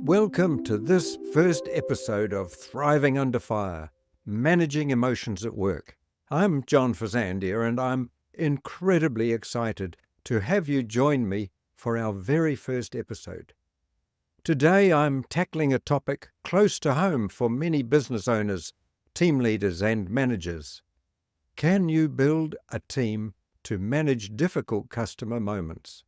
Welcome to this first episode of Thriving Under Fire, Managing Emotions at Work. I'm John Fazandia and I'm incredibly excited to have you join me for our very first episode. Today I'm tackling a topic close to home for many business owners, team leaders and managers. Can you build a team to manage difficult customer moments?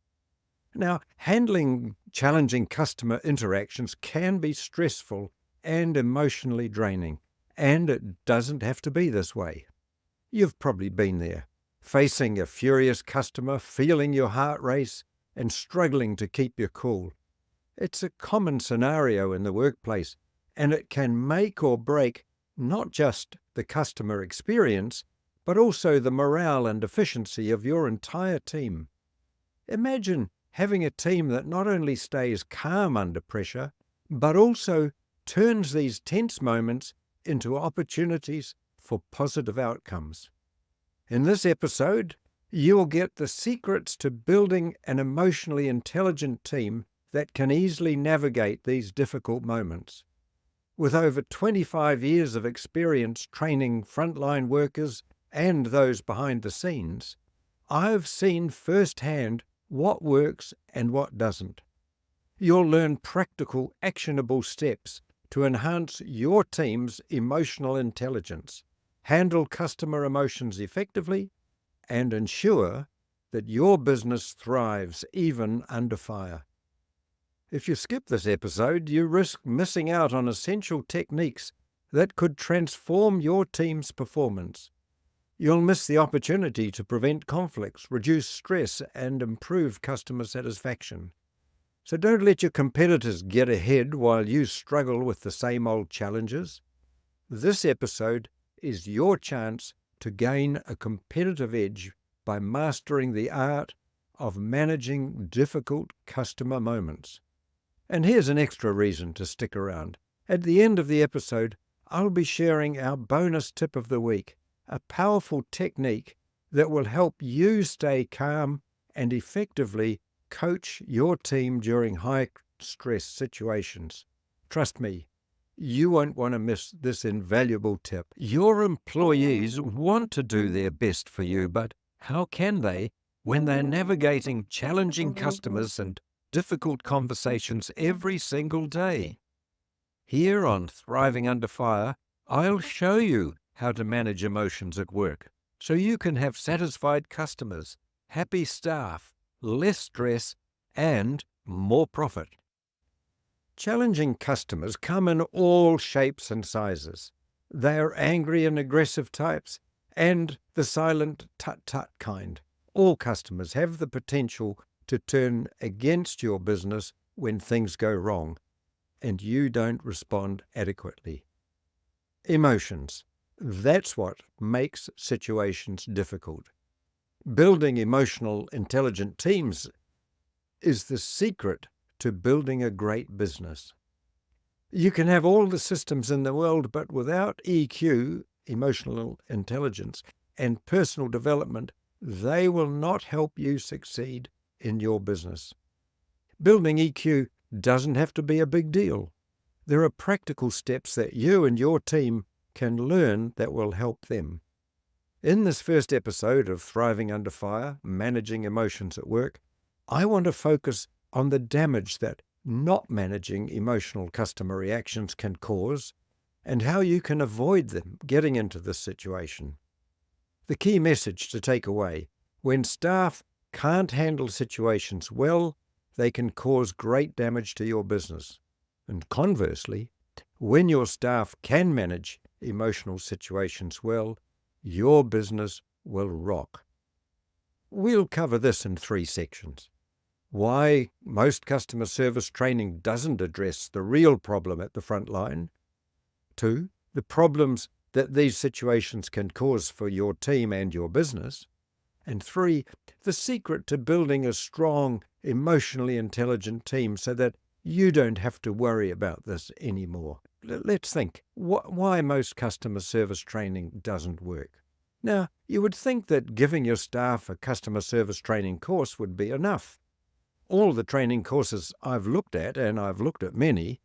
Now, handling challenging customer interactions can be stressful and emotionally draining, and it doesn't have to be this way. You've probably been there, facing a furious customer, feeling your heart race, and struggling to keep your cool. It's a common scenario in the workplace, and it can make or break not just the customer experience, but also the morale and efficiency of your entire team. Imagine having a team that not only stays calm under pressure, but also turns these tense moments into opportunities for positive outcomes. In this episode, you'll get the secrets to building an emotionally intelligent team that can easily navigate these difficult moments. With over 25 years of experience training frontline workers and those behind the scenes, I've seen firsthand what works and what doesn't. You'll learn practical, actionable steps to enhance your team's emotional intelligence, handle customer emotions effectively, and ensure that your business thrives even under fire. If you skip this episode, you risk missing out on essential techniques that could transform your team's performance. You'll miss the opportunity to prevent conflicts, reduce stress, and improve customer satisfaction. So don't let your competitors get ahead while you struggle with the same old challenges. This episode is your chance to gain a competitive edge by mastering the art of managing difficult customer moments. And here's an extra reason to stick around. At the end of the episode, I'll be sharing our bonus tip of the week, a powerful technique that will help you stay calm and effectively coach your team during high-stress situations. Trust me, you won't want to miss this invaluable tip. Your employees want to do their best for you, but how can they when they're navigating challenging customers and difficult conversations every single day? Here on Thriving Under Fire, I'll show you how to manage emotions at work so you can have satisfied customers, happy staff, less stress, and more profit. Challenging customers come in all shapes and sizes. They are angry and aggressive types and the silent tut-tut kind. All customers have the potential to turn against your business when things go wrong and you don't respond adequately. Emotions. That's what makes situations difficult. Building emotional, intelligent teams is the secret to building a great business. You can have all the systems in the world, but without EQ, emotional intelligence, and personal development, they will not help you succeed in your business. Building EQ doesn't have to be a big deal. There are practical steps that you and your team can learn that will help them. In this first episode of Thriving Under Fire, Managing Emotions at Work, I want to focus on the damage that not managing emotional customer reactions can cause and how you can avoid them getting into this situation. The key message to take away: when staff can't handle situations well, they can cause great damage to your business. And conversely, when your staff can manage emotional situations well, your business will rock. We'll cover this in 3 sections. Why most customer service training doesn't address the real problem at the front line. 2, the problems that these situations can cause for your team and your business. And 3, the secret to building a strong, emotionally intelligent team so that you don't have to worry about this anymore. Let's think, why most customer service training doesn't work. Now, you would think that giving your staff a customer service training course would be enough. All the training courses I've looked at, and I've looked at many,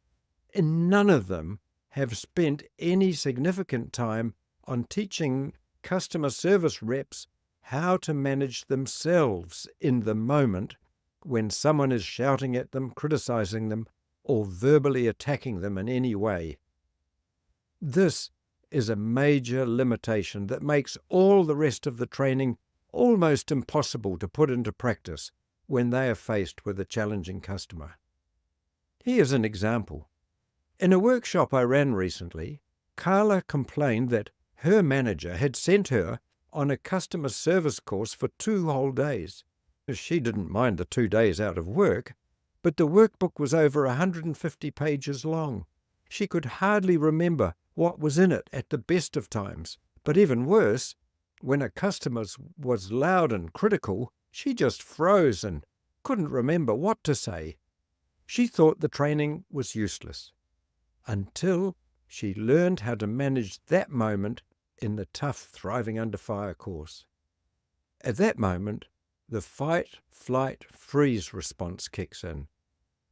And none of them have spent any significant time on teaching customer service reps how to manage themselves in the moment when someone is shouting at them, criticizing them, or verbally attacking them in any way. This is a major limitation that makes all the rest of the training almost impossible to put into practice when they are faced with a challenging customer. Here's an example. In a workshop I ran recently, Carla complained that her manager had sent her on a customer service course for 2 whole days. She didn't mind the 2 days out of work, but the workbook was over 150 pages long. She could hardly remember what was in it at the best of times, but even worse, when a customer was loud and critical, she just froze and couldn't remember what to say. She thought the training was useless, until she learned how to manage that moment in the tough Thriving Under Fire course. At that moment, the fight, flight, freeze response kicks in.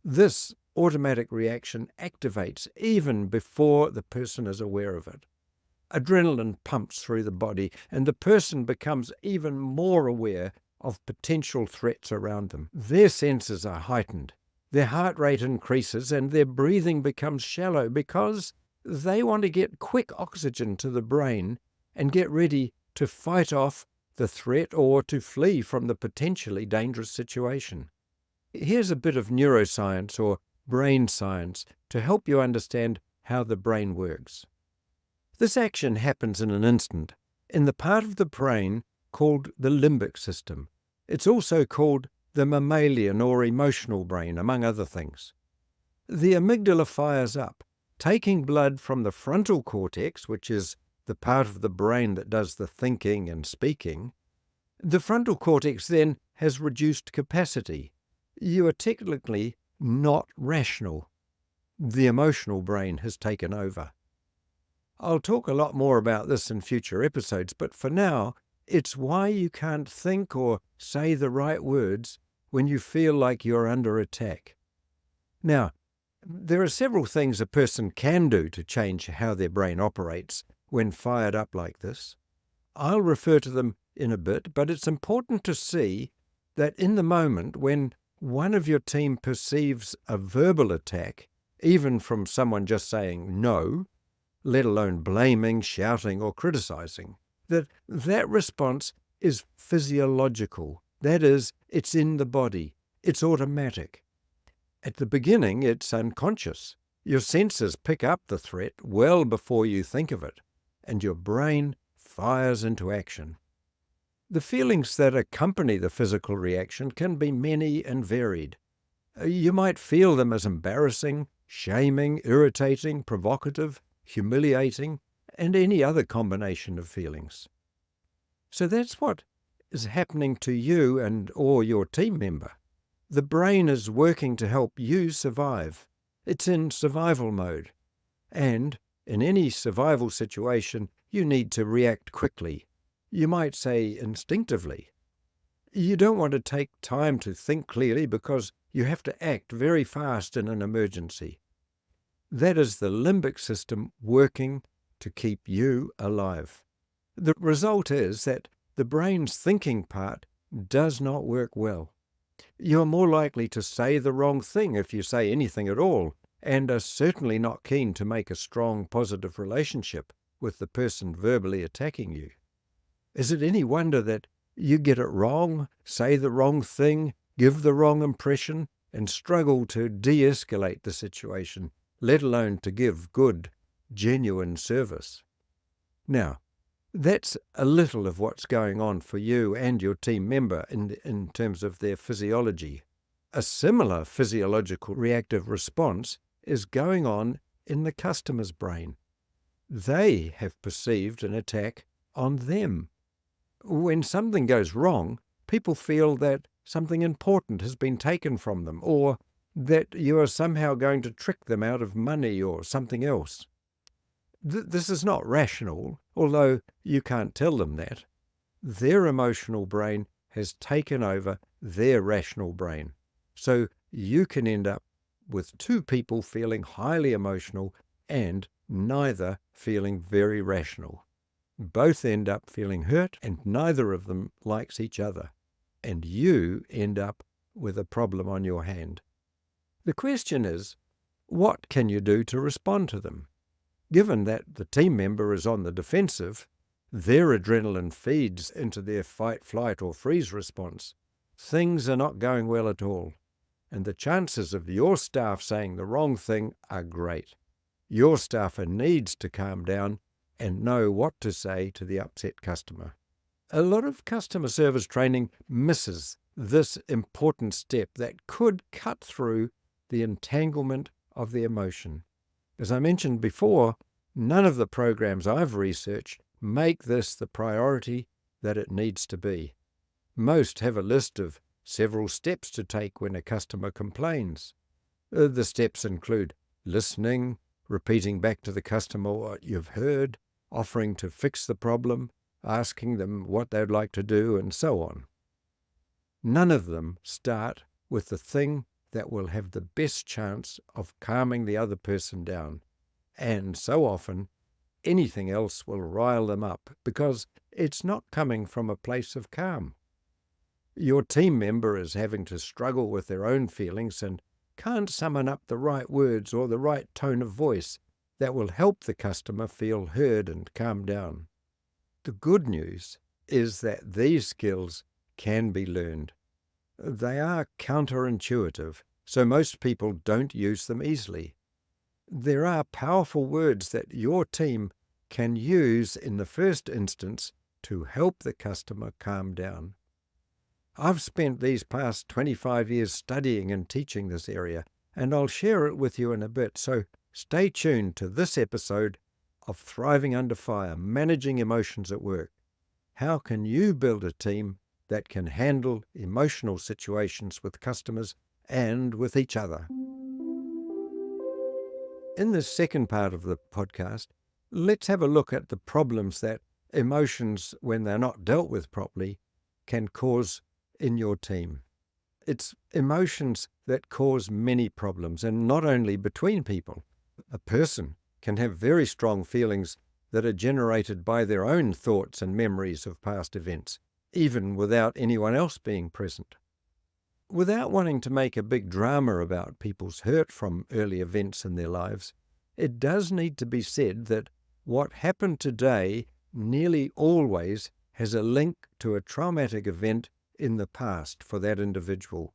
This automatic reaction activates even before the person is aware of it. Adrenaline pumps through the body, and the person becomes even more aware of potential threats around them. Their senses are heightened, their heart rate increases, and their breathing becomes shallow because they want to get quick oxygen to the brain and get ready to fight off the threat or to flee from the potentially dangerous situation. Here's a bit of neuroscience or brain science to help you understand how the brain works. This action happens in an instant in the part of the brain called the limbic system. It's also called the mammalian or emotional brain, among other things. The amygdala fires up, taking blood from the frontal cortex, which is the part of the brain that does the thinking and speaking. The frontal cortex then has reduced capacity. You are technically not rational. The emotional brain has taken over. I'll talk a lot more about this in future episodes, but for now, it's why you can't think or say the right words when you feel like you're under attack. Now, there are several things a person can do to change how their brain operates when fired up like this. I'll refer to them in a bit, but it's important to see that in the moment when one of your team perceives a verbal attack, even from someone just saying no, let alone blaming, shouting, or criticizing, that response is physiological. That is, it's in the body. It's automatic. At the beginning, it's unconscious. Your senses pick up the threat well before you think of it, and your brain fires into action. The feelings that accompany the physical reaction can be many and varied. You might feel them as embarrassing, shaming, irritating, provocative, humiliating, and any other combination of feelings. So that's what is happening to you and or your team member. The brain is working to help you survive. It's in survival mode. And in any survival situation, you need to react quickly. You might say instinctively. You don't want to take time to think clearly because you have to act very fast in an emergency. That is the limbic system working to keep you alive. The result is that the brain's thinking part does not work well. You're more likely to say the wrong thing if you say anything at all, and are certainly not keen to make a strong, positive relationship with the person verbally attacking you. Is it any wonder that you get it wrong, say the wrong thing, give the wrong impression, and struggle to de-escalate the situation, let alone to give good, genuine service? Now, that's a little of what's going on for you and your team member in terms of their physiology. A similar physiological reactive response is going on in the customer's brain. They have perceived an attack on them. When something goes wrong, people feel that something important has been taken from them, or that you are somehow going to trick them out of money or something else. This is not rational, although you can't tell them that. Their emotional brain has taken over their rational brain. So you can end up with two people feeling highly emotional and neither feeling very rational. Both end up feeling hurt and neither of them likes each other, and you end up with a problem on your hand. The question is, what can you do to respond to them? Given that the team member is on the defensive, their adrenaline feeds into their fight, flight, or freeze response, things are not going well at all, and the chances of your staff saying the wrong thing are great. Your staffer needs to calm down and know what to say to the upset customer. A lot of customer service training misses this important step that could cut through the entanglement of the emotion. As I mentioned before, none of the programs I've researched make this the priority that it needs to be. Most have a list of several steps to take when a customer complains. The steps include listening, repeating back to the customer what you've heard, offering to fix the problem, asking them what they'd like to do, and so on. None of them start with the thing that will have the best chance of calming the other person down, and so often anything else will rile them up because it's not coming from a place of calm. Your team member is having to struggle with their own feelings and can't summon up the right words or the right tone of voice that will help the customer feel heard and calm down. The good news is that these skills can be learned. They are counterintuitive, so most people don't use them easily. There are powerful words that your team can use in the first instance to help the customer calm down. I've spent these past 25 years studying and teaching this area, and I'll share it with you in a bit, so stay tuned to this episode of Thriving Under Fire, Managing Emotions at Work. How can you build a team that can handle emotional situations with customers and with each other? In the second part of the podcast, let's have a look at the problems that emotions, when they're not dealt with properly, can cause in your team. It's emotions that cause many problems, and not only between people. A person can have very strong feelings that are generated by their own thoughts and memories of past events, even without anyone else being present. Without wanting to make a big drama about people's hurt from early events in their lives, it does need to be said that what happened today nearly always has a link to a traumatic event in the past for that individual.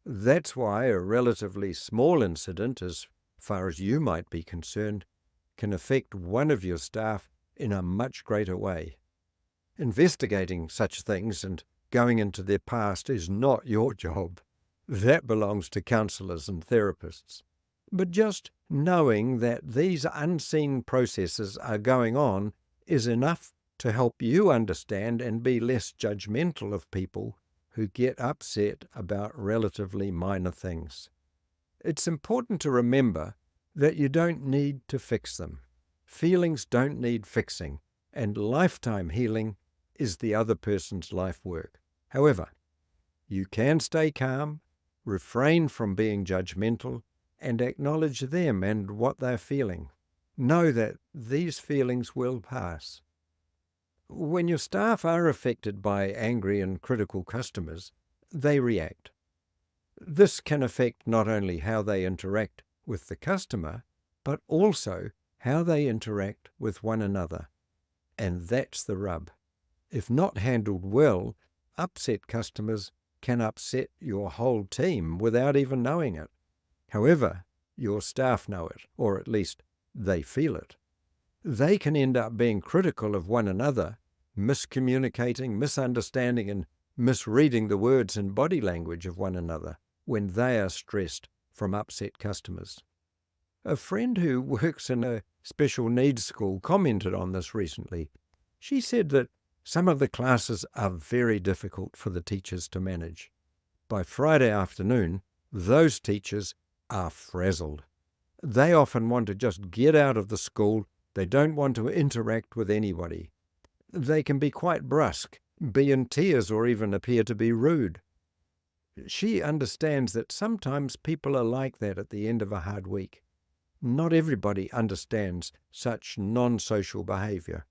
That's why a relatively small incident, as far as you might be concerned, can affect one of your staff in a much greater way. Investigating such things and going into their past is not your job. That belongs to counselors and therapists. But just knowing that these unseen processes are going on is enough to help you understand and be less judgmental of people who get upset about relatively minor things. It's important to remember that you don't need to fix them. Feelings don't need fixing, and lifetime healing is the other person's life work. However, you can stay calm, refrain from being judgmental, and acknowledge them and what they're feeling. Know that these feelings will pass. When your staff are affected by angry and critical customers, they react. This can affect not only how they interact with the customer, but also how they interact with one another. And that's the rub. If not handled well, upset customers can upset your whole team without even knowing it. However, your staff know it, or at least they feel it. They can end up being critical of one another, miscommunicating, misunderstanding, and misreading the words and body language of one another when they are stressed from upset customers. A friend who works in a special needs school commented on this recently. She said that some of the classes are very difficult for the teachers to manage. By Friday afternoon, those teachers are frazzled. They often want to just get out of the school. They don't want to interact with anybody. They can be quite brusque, be in tears, or even appear to be rude. She understands that sometimes people are like that at the end of a hard week. Not everybody understands such non-social behavior.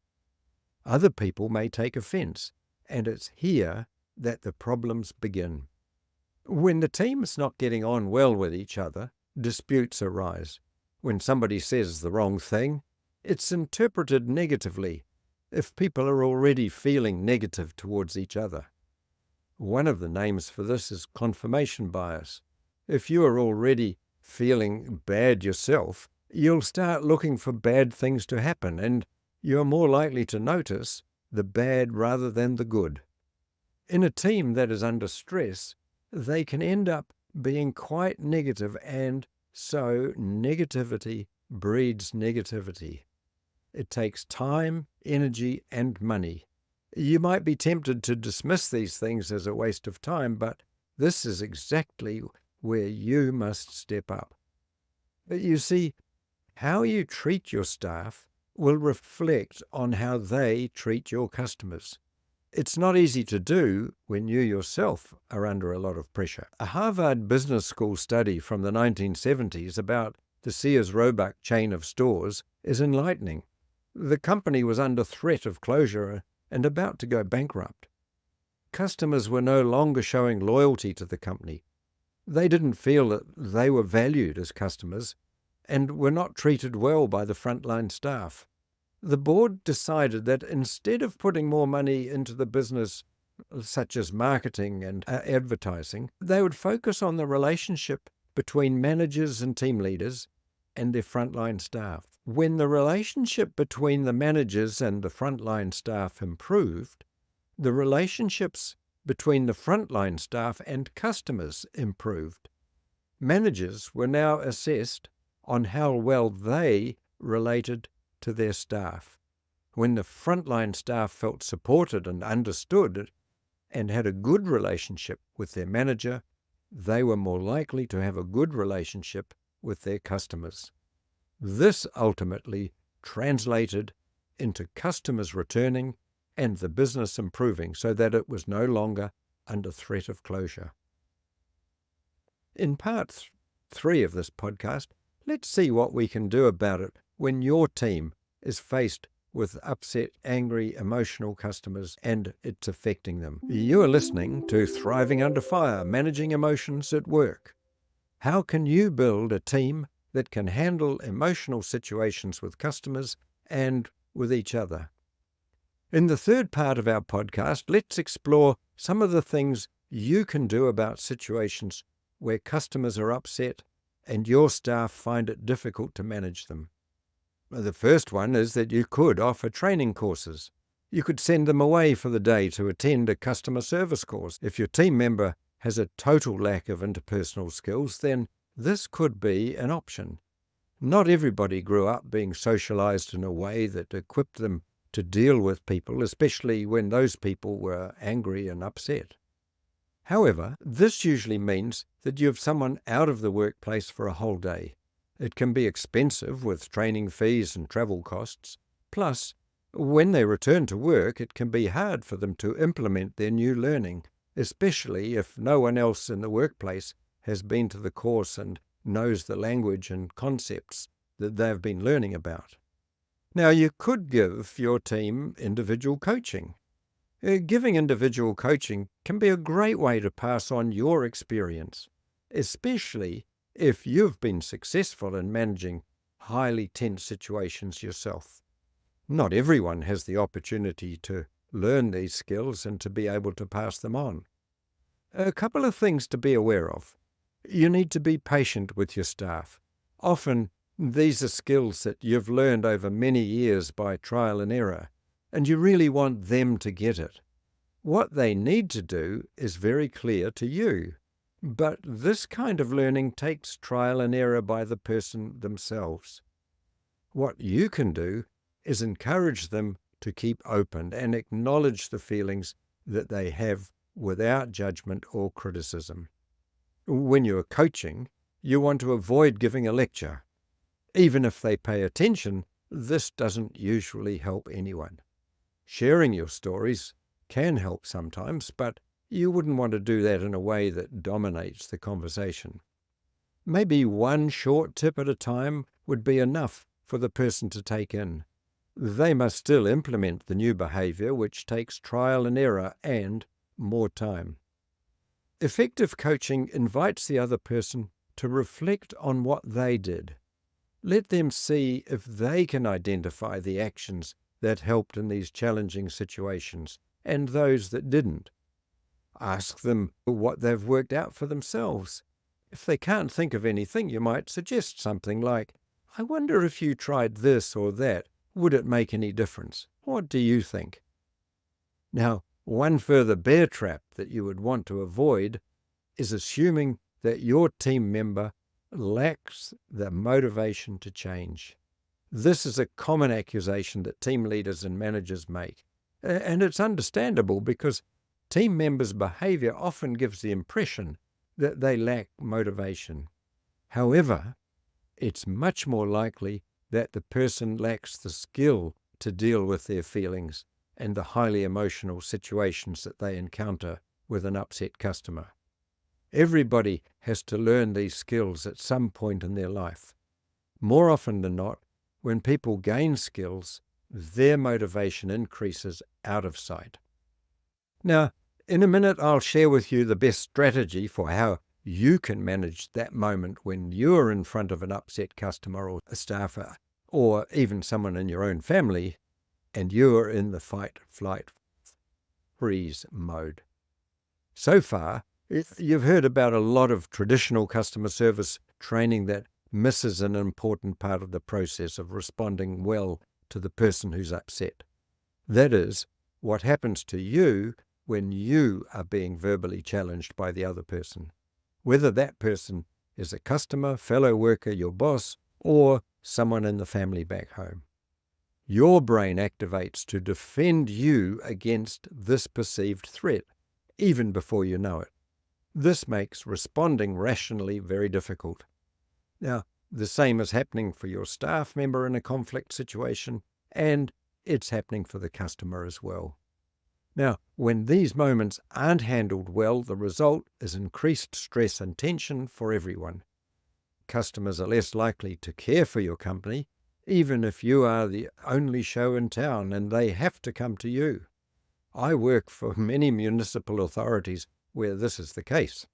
Other people may take offense, and it's here that the problems begin. When the team is not getting on well with each other, disputes arise. When somebody says the wrong thing, it's interpreted negatively if people are already feeling negative towards each other. One of the names for this is confirmation bias. If you are already feeling bad yourself, you'll start looking for bad things to happen, and you're more likely to notice the bad rather than the good. In a team that is under stress, they can end up being quite negative, and so negativity breeds negativity. It takes time, energy, and money. You might be tempted to dismiss these things as a waste of time, but this is exactly where you must step up. You see, how you treat your staff will reflect on how they treat your customers. It's not easy to do when you yourself are under a lot of pressure. A Harvard Business School study from the 1970s about the Sears Roebuck chain of stores is enlightening. The company was under threat of closure and about to go bankrupt. Customers were no longer showing loyalty to the company. They didn't feel that they were valued as customers and were not treated well by the frontline staff. The board decided that instead of putting more money into the business, such as marketing and advertising, they would focus on the relationship between managers and team leaders and their frontline staff. When the relationship between the managers and the frontline staff improved, the relationships between the frontline staff and customers improved. Managers were now assessed on how well they related to their staff. When the frontline staff felt supported and understood and had a good relationship with their manager, they were more likely to have a good relationship with their customers. This ultimately translated into customers returning and the business improving so that it was no longer under threat of closure. In part 3 of this podcast, let's see what we can do about it when your team is faced with upset, angry, emotional customers and it's affecting them. You are listening to Thriving Under Fire, Managing Emotions at Work. How can you build a team that can handle emotional situations with customers and with each other? In the third part of our podcast, let's explore some of the things you can do about situations where customers are upset and your staff find it difficult to manage them. The first one is that you could offer training courses. You could send them away for the day to attend a customer service course. If your team member has a total lack of interpersonal skills, then this could be an option. Not everybody grew up being socialized in a way that equipped them to deal with people, especially when those people were angry and upset. However, this usually means that you have someone out of the workplace for a whole day. It can be expensive with training fees and travel costs. Plus, when they return to work, it can be hard for them to implement their new learning, especially if no one else in the workplace has been to the course and knows the language and concepts that they've been learning about. Now, you could give your team individual coaching. Giving individual coaching can be a great way to pass on your experience, especially if you've been successful in managing highly tense situations yourself. Not everyone has the opportunity to learn these skills and to be able to pass them on. A couple of things to be aware of. You need to be patient with your staff. Often, these are skills that you've learned over many years by trial and error, and you really want them to get it. What they need to do is very clear to you, but this kind of learning takes trial and error by the person themselves. What you can do is encourage them to keep open and acknowledge the feelings that they have without judgment or criticism. When you're coaching, you want to avoid giving a lecture. Even if they pay attention, this doesn't usually help anyone. Sharing your stories can help sometimes, but You wouldn't want to do that in a way that dominates the conversation. Maybe one short tip at a time would be enough for the person to take in. They must still implement the new behavior, which takes trial and error and more time. Effective coaching invites the other person to reflect on what they did. Let them see if they can identify the actions that helped in these challenging situations and those that didn't. Ask them what they've worked out for themselves. If they can't think of anything, you might suggest something like, "I wonder if you tried this or that, would it make any difference? What do you think?" Now, one further bear trap that you would want to avoid is assuming that your team member lacks the motivation to change. This is a common accusation that team leaders and managers make. And it's understandable because team members' behavior often gives the impression that they lack motivation. However, it's much more likely that the person lacks the skill to deal with their feelings and the highly emotional situations that they encounter with an upset customer. Everybody has to learn these skills at some point in their life. More often than not, when people gain skills, their motivation increases out of sight. Now, in a minute, I'll share with you the best strategy for how you can manage that moment when you're in front of an upset customer or a staffer, or even someone in your own family, and you're in the fight, flight, freeze mode. So far, you've heard about a lot of traditional customer service training that misses an important part of the process of responding well to the person who's upset. That is, what happens to you when you are being verbally challenged by the other person, whether that person is a customer, fellow worker, your boss, or someone in the family back home. Your brain activates to defend you against this perceived threat, even before you know it. This makes responding rationally very difficult. Now, the same is happening for your staff member in a conflict situation, and it's happening for the customer as well. Now, when these moments aren't handled well, the result is increased stress and tension for everyone. Customers are less likely to care for your company, even if you are the only show in town and they have to come to you. I work for many municipal authorities where this is the case.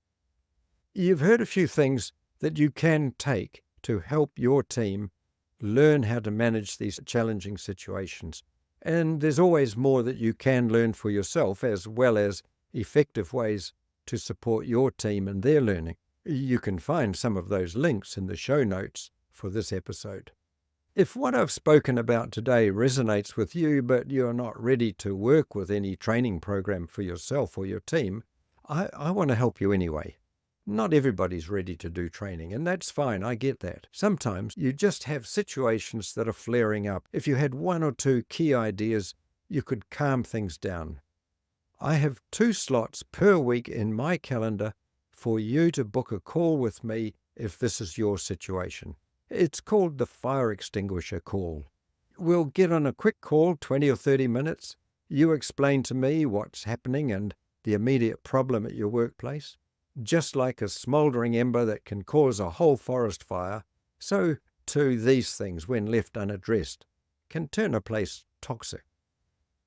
You've heard a few things that you can take to help your team learn how to manage these challenging situations. And there's always more that you can learn for yourself, as well as effective ways to support your team in their learning. You can find some of those links in the show notes for this episode. If what I've spoken about today resonates with you, but you're not ready to work with any training program for yourself or your team, I want to help you anyway. Not everybody's ready to do training, and that's fine, I get that. Sometimes you just have situations that are flaring up. If you had one or two key ideas, you could calm things down. I have 2 slots per week in my calendar for you to book a call with me if this is your situation. It's called the Fire Extinguisher Call. We'll get on a quick call, 20 or 30 minutes. You explain to me what's happening and the immediate problem at your workplace. Just like a smouldering ember that can cause a whole forest fire, so too these things, when left unaddressed, can turn a place toxic.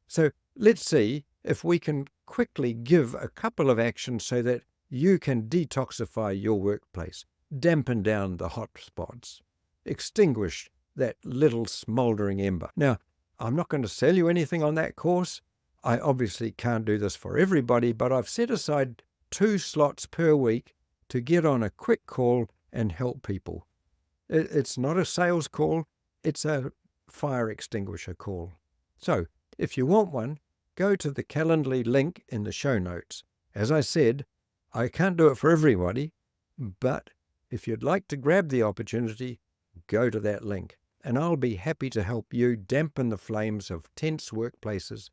So let's see if we can quickly give a couple of actions so that you can detoxify your workplace, dampen down the hot spots, extinguish that little smouldering ember. Now, I'm not going to sell you anything on that course. I obviously can't do this for everybody, but I've set aside 2 slots per week to get on a quick call and help people. It's not a sales call, it's a fire extinguisher call. So, if you want one, go to the Calendly link in the show notes. As I said, I can't do it for everybody, but if you'd like to grab the opportunity, go to that link, and I'll be happy to help you dampen the flames of tense workplaces.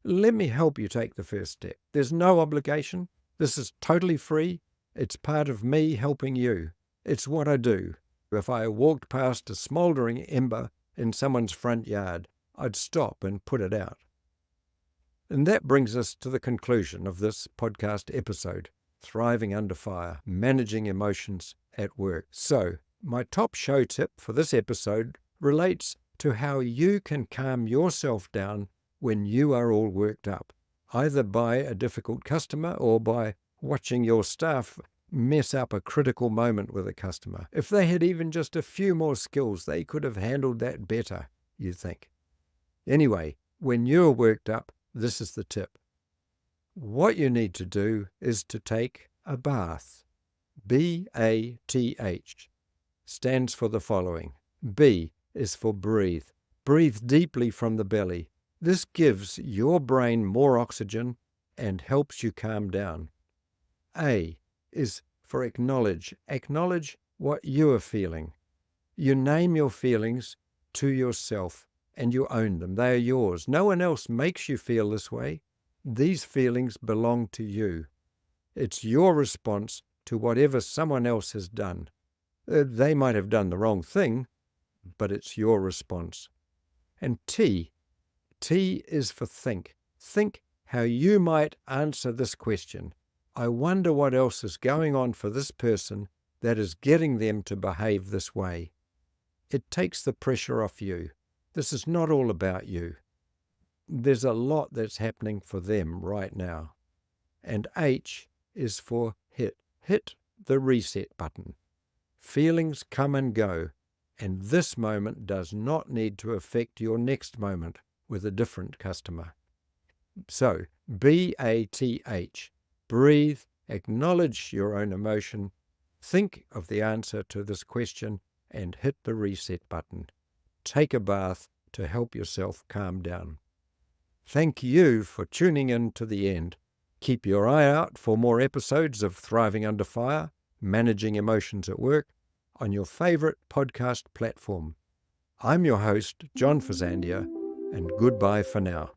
Let me help you take the first step. There's no obligation. This is totally free. It's part of me helping you. It's what I do. If I walked past a smouldering ember in someone's front yard, I'd stop and put it out. And that brings us to the conclusion of this podcast episode, Thriving Under Fire, Managing Emotions at Work. So, my top show tip for this episode relates to how you can calm yourself down when you are all worked up, either by a difficult customer or by watching your staff mess up a critical moment with a customer. If they had even just a few more skills, they could have handled that better, you think. Anyway, when you're worked up, this is the tip. What you need to do is to take a bath. B-A-T-H stands for the following. B is for breathe. Breathe deeply from the belly. This gives your brain more oxygen and helps you calm down. A is for acknowledge. Acknowledge what you are feeling. You name your feelings to yourself and you own them. They are yours. No one else makes you feel this way. These feelings belong to you. It's your response to whatever someone else has done. They might have done the wrong thing, but it's your response. And T is for think. Think how you might answer this question. I wonder what else is going on for this person that is getting them to behave this way. It takes the pressure off you. This is not all about you. There's a lot that's happening for them right now. And H is for hit. Hit the reset button. Feelings come and go, and this moment does not need to affect your next moment with a different customer. So, B-A-T-H. Breathe, acknowledge your own emotion, think of the answer to this question, and hit the reset button. Take a bath to help yourself calm down. Thank you for tuning in to the end. Keep your eye out for more episodes of Thriving Under Fire, Managing Emotions at Work, on your favorite podcast platform. I'm your host, John Fazandia, and goodbye for now.